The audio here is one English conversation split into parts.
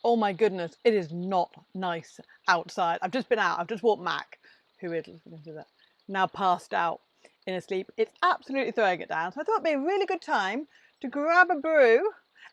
Oh my goodness, it is not nice outside. I've just been out. I've just walked Mac, who is now passed out in a sleep. It's absolutely throwing it down. So I thought it'd be a really good time to grab a brew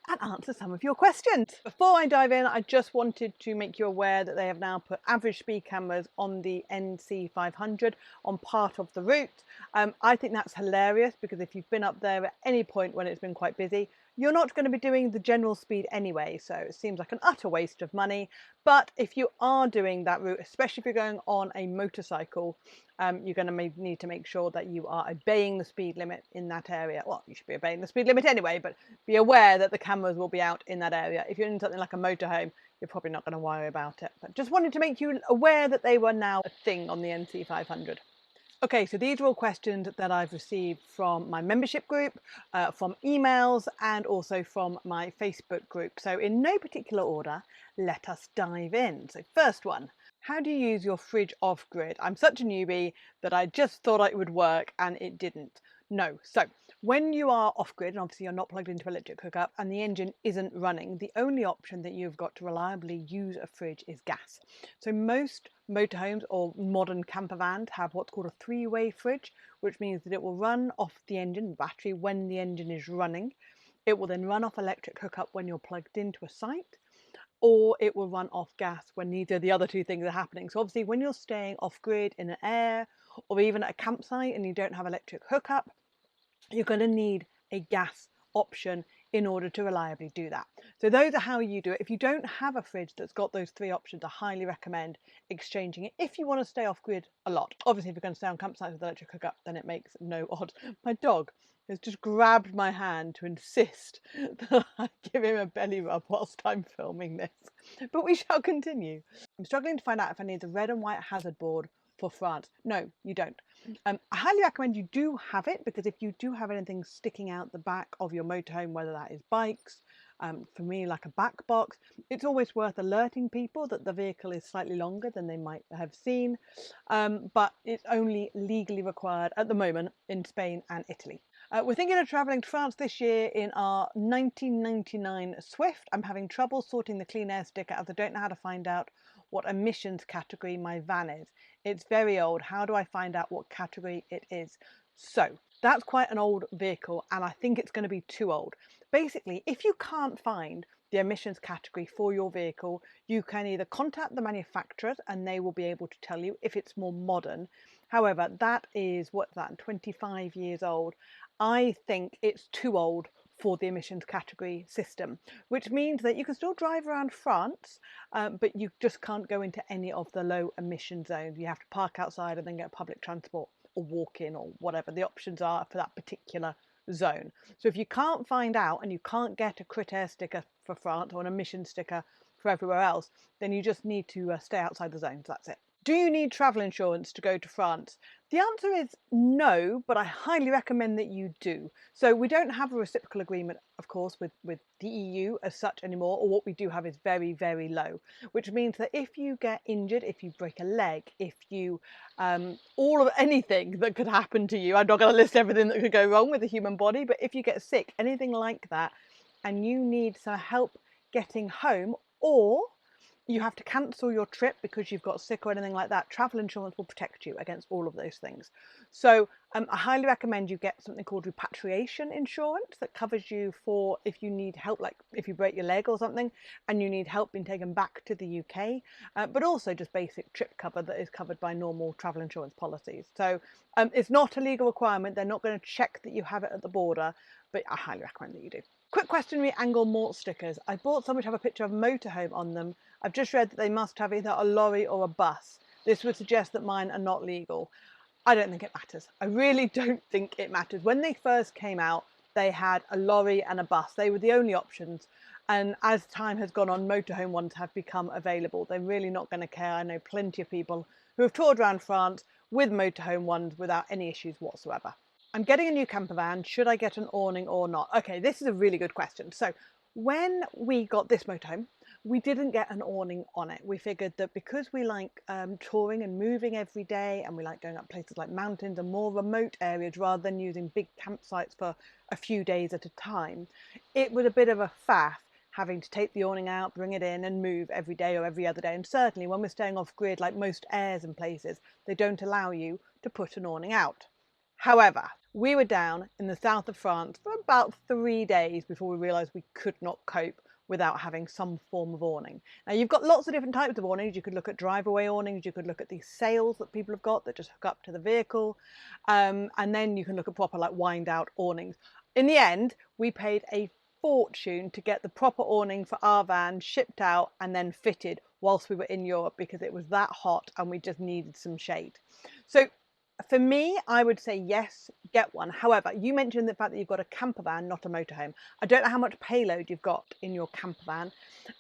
and answer some of your questions. Before I dive in, I just wanted to make you aware that they have now put average speed cameras on the NC500 on part of the route. I think that's hilarious because if you've been up there at any point when it's been quite busy, you're not going to be doing the general speed anyway, so it seems like an utter waste of money. But if you are doing that route, especially if you're going on a motorcycle, you're going to need to make sure that you are obeying the speed limit in that area. Well, you should be obeying the speed limit anyway, but be aware that the cameras will be out in that area. If you're in something like a motorhome, you're probably not going to worry about it. But just wanted to make you aware that they were now a thing on the NC500. Okay, so these are all questions that I've received from my membership group, from emails, and also from my Facebook group. So in no particular order, let us dive in. So first one, how do you use your fridge off-grid? I'm such a newbie that I just thought it would work and it didn't. No. So when you are off-grid, and obviously you're not plugged into electric hookup and the engine isn't running, the only option that you've got to reliably use a fridge is gas. So most motorhomes or modern camper vans have what's called a three-way fridge, which means that it will run off the engine battery when the engine is running. It will then run off electric hookup when you're plugged into a site, or it will run off gas when neither of the other two things are happening. So obviously when you're staying off grid in an air or even at a campsite and you don't have electric hookup, you're going to need a gas option in order to reliably do that. So those are how you do it. If you don't have a fridge that's got those three options, I highly recommend exchanging it if you want to stay off grid a lot. Obviously, if you're going to stay on campsites with electric hookup, then it makes no odds. My dog has just grabbed my hand to insist that I give him a belly rub whilst I'm filming this. But we shall continue. I'm struggling to find out if I need the red and white hazard board for France. No, you don't. I highly recommend you do have it, because if you do have anything sticking out the back of your motorhome, whether that is bikes, for me like a back box, it's always worth alerting people that the vehicle is slightly longer than they might have seen, but it's only legally required at the moment in Spain and Italy. We're thinking of travelling to France this year in our 1999 Swift. I'm having trouble sorting the clean air sticker as I don't know how to find out what emissions category my van is. It's very old. How do I find out what category it is? So that's quite an old vehicle, and I think it's going to be too old. Basically, if you can't find the emissions category for your vehicle, you can either contact the manufacturers and they will be able to tell you if it's more modern. However, that is, what's that, 25 years old. I think it's too old for the emissions category system, which means that you can still drive around France, but you just can't go into any of the low emission zones. You have to park outside and then get public transport or walk in or whatever the options are for that particular zone. So if you can't find out and you can't get a crit air sticker for France or an emission sticker for everywhere else, then you just need to stay outside the zones. That's it. Do you need travel insurance to go to France? The answer is no, but I highly recommend that you do. So we don't have a reciprocal agreement, of course, with the EU as such anymore, or what we do have is very, very low, which means that if you get injured, if you break a leg, if you, all of anything that could happen to you, I'm not going to list everything that could go wrong with the human body, but if you get sick, anything like that, and you need some help getting home, or you have to cancel your trip because you've got sick or anything like that, travel insurance will protect you against all of those things. So I highly recommend you get something called repatriation insurance that covers you for if you need help, like if you break your leg or something and you need help being taken back to the UK, but also just basic trip cover that is covered by normal travel insurance policies. So it's not a legal requirement. They're not going to check that you have it at the border, but I highly recommend that you do. Quick question re angle malt stickers. I bought some which have a picture of a motorhome on them. I've just read that they must have either a lorry or a bus. This would suggest that mine are not legal. I don't think it matters. I really don't think it matters. When they first came out, they had a lorry and a bus. They were the only options. And as time has gone on, motorhome ones have become available. They're really not going to care. I know plenty of people who have toured around France with motorhome ones without any issues whatsoever. I'm getting a new camper van. Should I get an awning or not? Okay, this is a really good question. So when we got this motorhome, we didn't get an awning on it. We figured that because we like touring and moving every day, and we like going up places like mountains and more remote areas rather than using big campsites for a few days at a time, it was a bit of a faff having to take the awning out, bring it in and move every day or every other day. And certainly when we're staying off grid, like most airs and places, they don't allow you to put an awning out. However, we were down in the south of France for about 3 days before we realised we could not cope without having some form of awning. Now you've got lots of different types of awnings. You could look at drive-away awnings, you could look at these sails that people have got that just hook up to the vehicle, and then you can look at proper like wind-out awnings. In the end, we paid a fortune to get the proper awning for our van shipped out and then fitted whilst we were in Europe because it was that hot and we just needed some shade. So for me, I would say yes, get one. However, you mentioned the fact that you've got a camper van, not a motorhome. I don't know how much payload you've got in your camper van,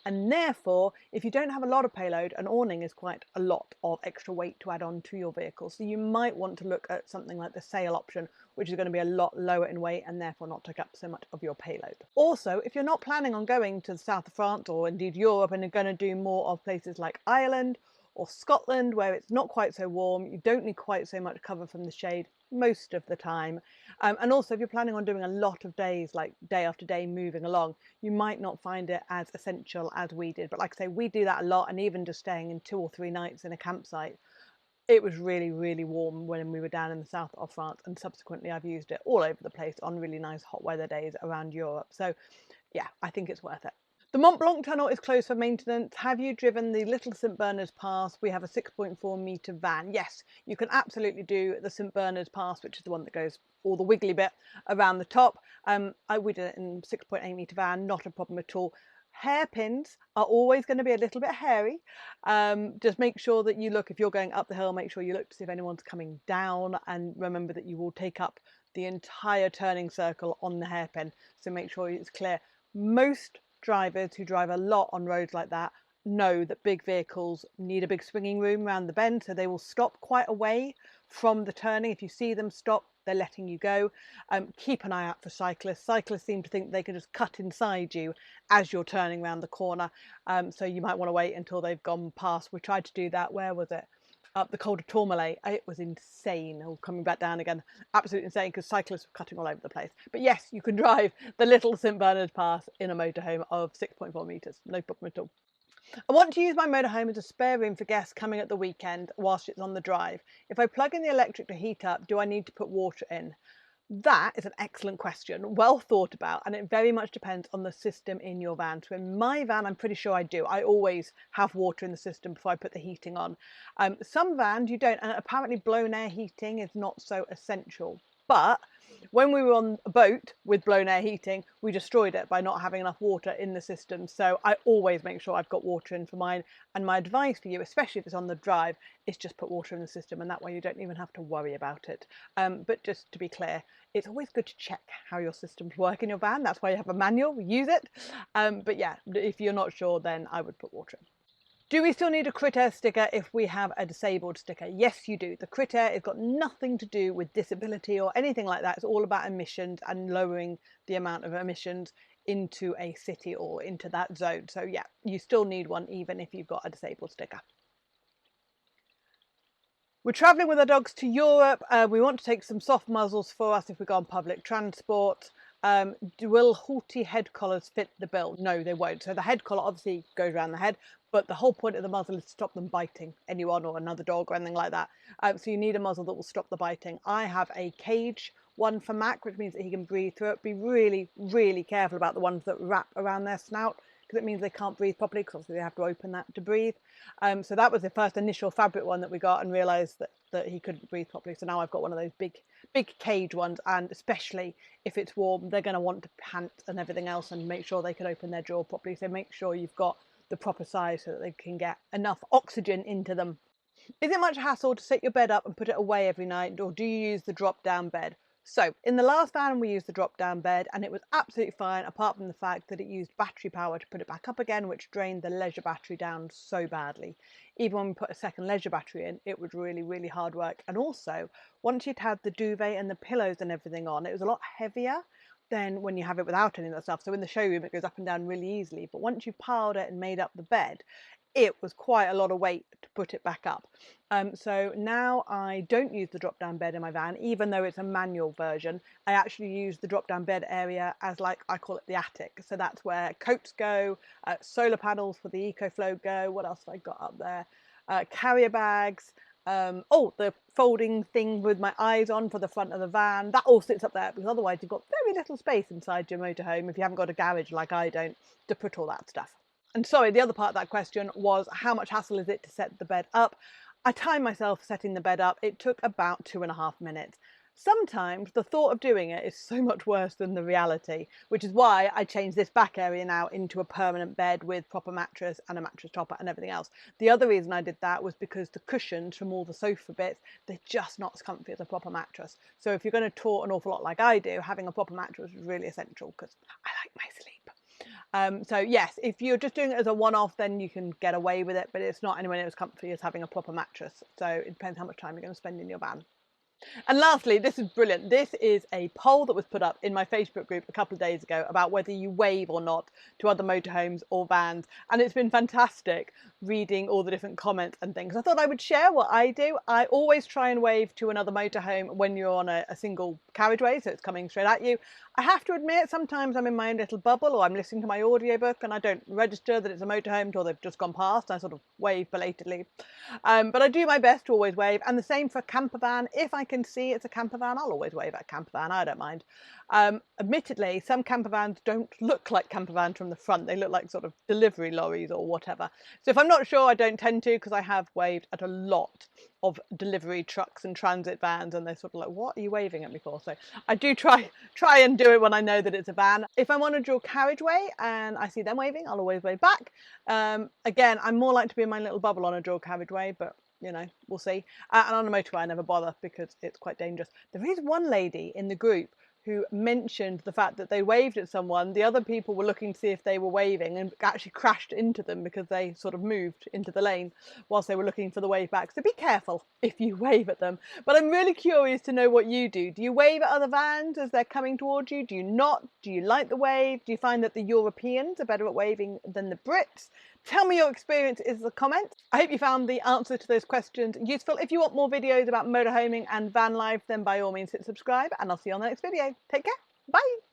and therefore, if you don't have a lot of payload, an awning is quite a lot of extra weight to add on to your vehicle. So you might want to look at something like the sail option, which is going to be a lot lower in weight and therefore not take up so much of your payload. Also, if you're not planning on going to the south of France or indeed Europe and are going to do more of places like Ireland or Scotland where it's not quite so warm, you don't need quite so much cover from the shade most of the time. And also if you're planning on doing a lot of days, like day after day moving along, you might not find it as essential as we did. But like I say, we do that a lot, and even just staying in 2 or 3 nights in a campsite, it was really, really warm when we were down in the south of France, and subsequently I've used it all over the place on really nice hot weather days around Europe. So yeah, I think it's worth it. The Mont Blanc tunnel is closed for maintenance. Have you driven the Little St Bernard's Pass? We have a 6.4 metre van. Yes, you can absolutely do the St Bernard's Pass, which is the one that goes all the wiggly bit around the top. We did it in 6.8 metre van, not a problem at all. Hairpins are always going to be a little bit hairy. Just make sure that you look, if you're going up the hill, make sure you look to see if anyone's coming down, and remember that you will take up the entire turning circle on the hairpin, so make sure it's clear. Most drivers who drive a lot on roads like that know that big vehicles need a big swinging room around the bend, so they will stop quite away from the turning. If you see them stop, they're letting you go. Keep an eye out for cyclists. Cyclists seem to think they can just cut inside you as you're turning around the corner, so you might want to wait until they've gone past. We tried to do that. Where was it? Up the Col de Tourmalet. It was insane. Oh, coming back down again, absolutely insane, because cyclists were cutting all over the place. But yes, you can drive the Little St Bernard's Pass in a motorhome of 6.4 metres, no problem at all. I want to use my motorhome as a spare room for guests coming at the weekend whilst it's on the drive. If I plug in the electric to heat up, do I need to put water in? That is an excellent question, well thought about, and it very much depends on the system in your van. So in my van, I'm pretty sure I do. I always have water in the system before I put the heating on. Some vans you don't, and apparently blown air heating is not so essential. But when we were on a boat with blown air heating, we destroyed it by not having enough water in the system. So I always make sure I've got water in for mine. And my advice for you, especially if it's on the drive, is just put water in the system, and that way you don't even have to worry about it. But just to be clear, it's always good to check how your systems work in your van. That's why you have a manual, use it. But yeah, if you're not sure, then I would put water in. Do we still need a crit air sticker if we have a disabled sticker? Yes, you do. The crit air has got nothing to do with disability or anything like that. It's all about emissions and lowering the amount of emissions into a city or into that zone. So yeah, you still need one even if you've got a disabled sticker. We're travelling with our dogs to Europe. We want to take some soft muzzles for us if we go on public transport. Will halty head collars fit the bill? No, they won't. So the head collar obviously goes around the head, but the whole point of the muzzle is to stop them biting anyone or another dog or anything like that. So you need a muzzle that will stop the biting. I have a cage one for Mac, which means that he can breathe through it. Be really, really careful about the ones that wrap around their snout, because it means they can't breathe properly, because obviously they have to open that to breathe. So that was the first initial fabric one that we got, and realised that he couldn't breathe properly. So now I've got one of those big cage ones, and especially if it's warm, they're going to want to pant and everything else and make sure they can open their jaw properly. So make sure you've got the proper size so that they can get enough oxygen into them. Is it much hassle to set your bed up and put it away every night, or do you use the drop down bed? So in the last van we used the drop down bed, and it was absolutely fine, apart from the fact that it used battery power to put it back up again, which drained the leisure battery down so badly. Even when we put a second leisure battery in, it was really, really hard work. And also, once you'd had the duvet and the pillows and everything on, it was a lot heavier than when you have it without any of that stuff. So in the showroom it goes up and down really easily, but once you've piled it and made up the bed, it was quite a lot of weight to put it back up. So now I don't use the drop down bed in my van, even though it's a manual version. I actually use the drop down bed area as, like, I call it the attic. So that's where coats go, solar panels for the EcoFlow go. What else have I got up there? Carrier bags. Oh, the folding thing with my eyes on for the front of the van. That all sits up there, because otherwise you've got very little space inside your motorhome, if you haven't got a garage like I don't, to put all that stuff. And sorry, the other part of that question was, how much hassle is it to set the bed up? I timed myself setting the bed up. It took about 2.5 minutes. Sometimes the thought of doing it is so much worse than the reality, which is why I changed this back area now into a permanent bed with proper mattress and a mattress topper and everything else. The other reason I did that was because the cushions from all the sofa bits, they're just not as comfy as a proper mattress. So if you're going to tour an awful lot like I do, having a proper mattress is really essential, because I like my sleep. So yes, if you're just doing it as a one-off, then you can get away with it, but it's not anywhere near as comfy as having a proper mattress. So it depends how much time you're going to spend in your van. And lastly, this is brilliant. This is a poll that was put up in my Facebook group a couple of days ago about whether you wave or not to other motorhomes or vans. And it's been fantastic reading all the different comments and things. I thought I would share what I do. I always try and wave to another motorhome when you're on a single carriageway, so it's coming straight at you. I have to admit, sometimes I'm in my own little bubble, or I'm listening to my audiobook and I don't register that it's a motorhome until they've just gone past. I sort of wave belatedly. But I do my best to always wave. And the same for camper van. If I can see it's a camper van, I'll always wave at a camper van. I don't mind. Admittedly, some camper vans don't look like camper vans from the front. They look like sort of delivery lorries or whatever. So if I'm not sure, I don't tend to, because I have waved at a lot of delivery trucks and transit vans, and they're sort of like, what are you waving at me for? So I do try and do it when I know that it's a van. If I'm on a dual carriageway and I see them waving, I'll always wave back. Again, I'm more like to be in my little bubble on a dual carriageway, but you know, we'll see. And on a motorway, I never bother because it's quite dangerous. There is one lady in the group who mentioned the fact that they waved at someone. The other people were looking to see if they were waving and actually crashed into them because they sort of moved into the lane whilst they were looking for the wave back. So be careful if you wave at them. But I'm really curious to know what you do. Do you wave at other vans as they're coming towards you? Do you not? Do you like the wave? Do you find that the Europeans are better at waving than the Brits? Tell me your experience in the comments. I hope you found the answer to those questions useful. If you want more videos about motorhoming and van life, then by all means hit subscribe, and I'll see you on the next video. Take care. Bye.